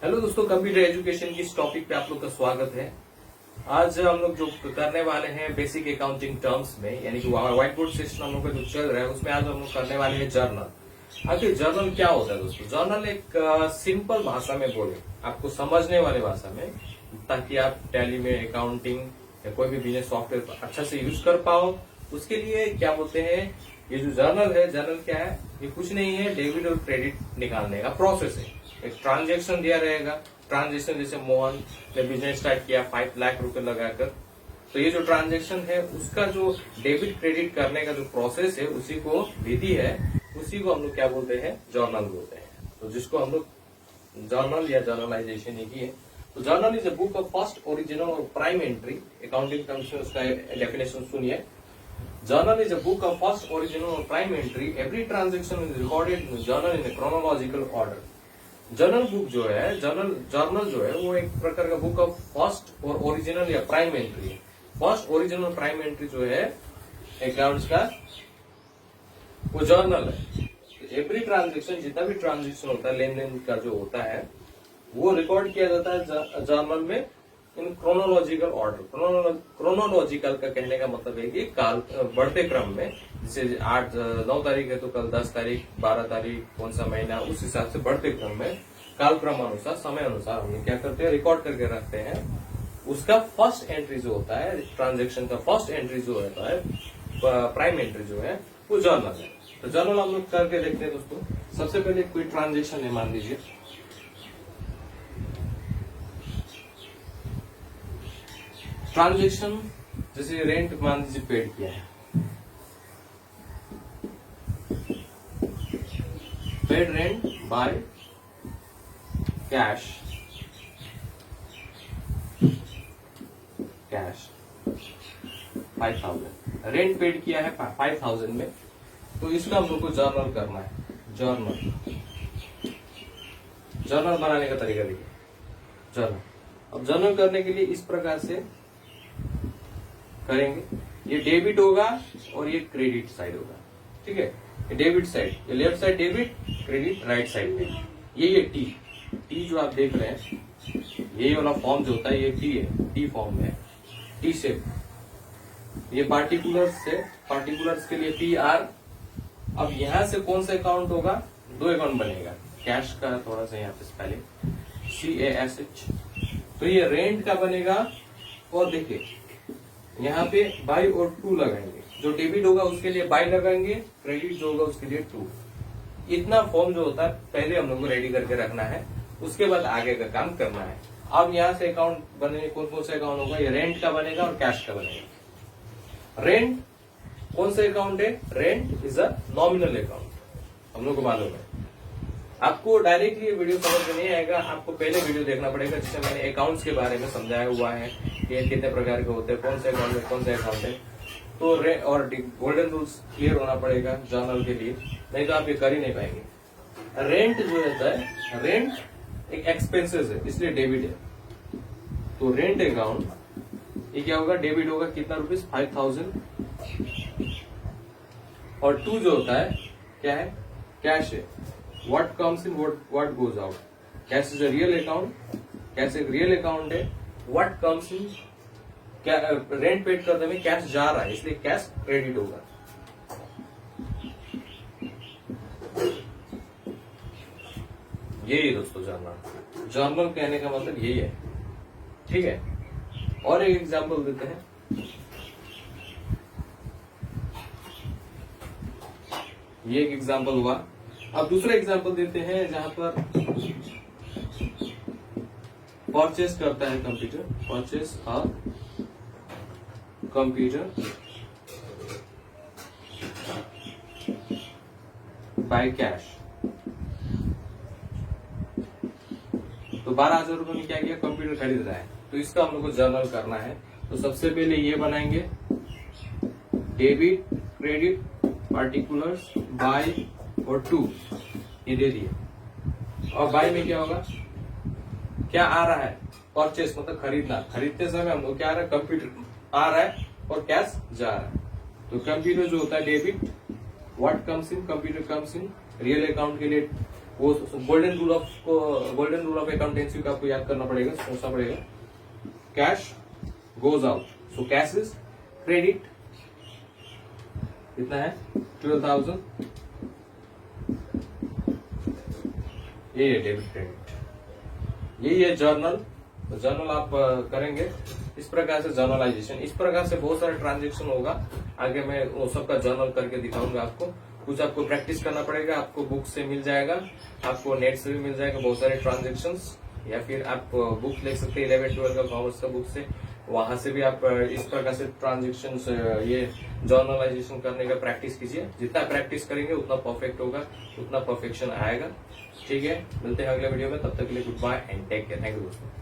Hello दोस्तों, computer education की इस टॉपिक पे आप लोग का स्वागत है। आज हम लोग जो करने वाले हैं बेसिक अकाउंटिंग टर्म्स में, यानी कि व्हाइट बोर्ड सेशन हम लोग का जो चल रहा है उसमें आज हम लोग करने वाले हैं जर्नल। आखिर जर्नल क्या होता है दोस्तों? जर्नल एक सिंपल भाषा में बोले, आपको समझने वाले भाषा में, ताकि आप टैली में अकाउंटिंग या कोई भी बिजनेस सॉफ्टवेयर अच्छा से यूज कर पाओ। उसके लिए क्या बोलते हैं, ये जो जर्नल है, जर्नल क्या है? ये कुछ नहीं है, डेबिट और क्रेडिट निकालने का प्रोसेस है। एक ट्रांजेक्शन दिया रहेगा, ट्रांजेक्शन जैसे मोहन ने बिजनेस स्टार्ट किया 5 लाख रुपए लगाकर, तो ये जो ट्रांजेक्शन है उसका जो डेबिट क्रेडिट करने का जो प्रोसेस है, उसी को विधि है, उसी को हम लोग क्या बोलते हैं? जर्नल बोलते हैं। तो जिसको हम लोग जर्नल या जर्नलाइजेशन ही है। तो journal is a book of first original और प्राइम एंट्री। अकाउंटिंग टर्म्स में उसका डेफिनेशन सुनिए। Journal is a book of first, original or prime entry. Every transaction is recorded in the journal in a chronological order. Journal book जो है, journal जो है वो एक प्रकार का बुक ऑफ फर्स्ट और ओरिजिनल या प्राइम एंट्री है। फर्स्ट, ओरिजिनल और प्राइम एंट्री जो है अकाउंट्स का, वो जर्नल है। एवरी ट्रांजेक्शन, जितना भी ट्रांजेक्शन होता है, लेन देन का जो होता है, वो रिकॉर्ड किया जाता है जर्नल में इन क्रोनोलॉजिकल ऑर्डर। क्रोनोलॉजिकल का कहने का मतलब है कि काल बढ़ते क्रम में, जैसे 9 तारीख है तो कल 10 तारीख, 12 तारीख, कौन सा महीना, उस हिसाब से बढ़ते क्रम में काल क्रम अनुसार, समय अनुसार हम क्या करते हैं? रिकॉर्ड करके रखते हैं। उसका फर्स्ट एंट्री जो होता है, ट्रांजेक्शन का फर्स्ट एंट्री जो होता है, प्राइम एंट्री जो है, वो जर्नल है। तो जर्नल हम लोग करके देखते हैं दोस्तों। सबसे पहले कोई ट्रांजेक्शन है, मान लीजिए ट्रांजेक्शन, जैसे रेंट मान लीजिए पेड किया है, paid rent by cash 5000। Rent paid किया है 5000 में, तो इसका हम लोग को जर्नल करना है। जर्नल बनाने का तरीका देखिए। जर्नल, अब जर्नल करने के लिए इस प्रकार से करेंगे। ये डेबिट होगा और ये क्रेडिट साइड होगा, ठीक है? ये डेबिट साइड, ये left side debit, credit right side पे। ये टी जो आप देख रहे हैं, ये वाला फॉर्म जो होता है, ये टी है, टी फॉर्म में, टी शेप। ये पार्टिकुलर्स से, पार्टिकुलर्स के लिए पी आर। अब यहां से कौन सा अकाउंट होगा? 2 अकाउंट बनेगा। कैश का थोड़ा सा यहाँ पे स्पेलिंग CASH। तो ये रेंट का बनेगा, और देखिए यहाँ पे बाई और टू लगाएंगे। जो डेबिट होगा उसके लिए बाई लगाएंगे, क्रेडिट जो होगा उसके लिए टू। इतना फॉर्म जो होता है पहले हम लोग को रेडी करके रखना है, उसके बाद आगे का काम करना है। अब यहाँ से अकाउंट बने, कौन कौन सा अकाउंट होगा? ये रेंट का बनेगा और कैश का बनेगा। रेंट कौन सा अकाउंट है? Rent is a nominal account, हम लोग को मालूम है। आपको डायरेक्टली ये वीडियो समझ में नहीं आएगा, आपको पहले वीडियो देखना पड़ेगा जिसमें मैंने अकाउंट्स के बारे में समझाया हुआ है कि कितने प्रकार के होते हैं, कौन से अकाउंट में कौन सा अकाउंट है। तो और गोल्डन रूल्स क्लियर होना पड़ेगा जर्नल के लिए, नहीं तो आप ये कर ही नहीं पाएंगे। रेंट जो रहता है, रेंट एक एक्सपेंसेस है, इसलिए डेबिट है। तो रेंट अकाउंट ये क्या होगा? डेबिट होगा। कितना रुपीज? 5000। और टू जो होता है क्या है? कैश है। What comes in, what goes out. Cash is a real account. Cash एक रियल अकाउंट है। What comes in, क्या रेंट पेड करने में कैश जा रहा है, इसलिए कैश क्रेडिट होगा। यही दोस्तों जर्नल। जर्नल कहने का मतलब यही है, ठीक है? और एक एग्जांपल देते हैं। ये एक एग्जांपल हुआ। अब दूसरा एग्जांपल देते हैं जहां पर परचेस करता है computer, purchase a computer by cash. तो 12,000 रुपए में क्या किया? कंप्यूटर खरीद रहा है, तो इसका हम लोग को जर्नल करना है। तो सबसे पहले ये बनाएंगे, डेबिट, क्रेडिट, पार्टिकुलर्स, बाय और टू, ये दे दिए। और बाय में क्या होगा? क्या आ रहा है? परचेस मतलब खरीदना। खरीदते समय हम लोग क्या आ रहा है? कंप्यूटर आ रहा है और कैश जा रहा है। तो कंप्यूटर जो होता है debit, what comes in, computer comes in. Real account के लिए वो गोल्डन रूल ऑफ अकाउंटेंसी को आपको याद करना पड़ेगा, सोचना पड़ेगा। Cash goes out, so cash is credit, कितना है 12,000, ये है डेबिट क्रेडिट। यही है जर्नल। तो जर्नल आप करेंगे इस प्रकार से, जर्नलाइजेशन इस प्रकार से बहुत सारे ट्रांजेक्शन होगा। आगे मैं वो सबका जर्नल करके दिखाऊंगा आपको। कुछ आपको प्रैक्टिस करना पड़ेगा, आपको बुक से मिल जाएगा, आपको नेट से भी मिल जाएगा बहुत सारे ट्रांजेक्शंस, या फिर आप बुक ले सकते हैं 11-12 का कॉमर्स का बुक से, वहां से भी आप इस प्रकार से ट्रांजेक्शंस ये जर्नलाइजेशन करने का प्रैक्टिस कीजिए। जितना प्रैक्टिस करेंगे उतना परफेक्ट होगा, उतना परफेक्शन आएगा। ठीक है, मिलते हैं अगले वीडियो में, तब तक के लिए good bye and take care. Thank you दोस्तों।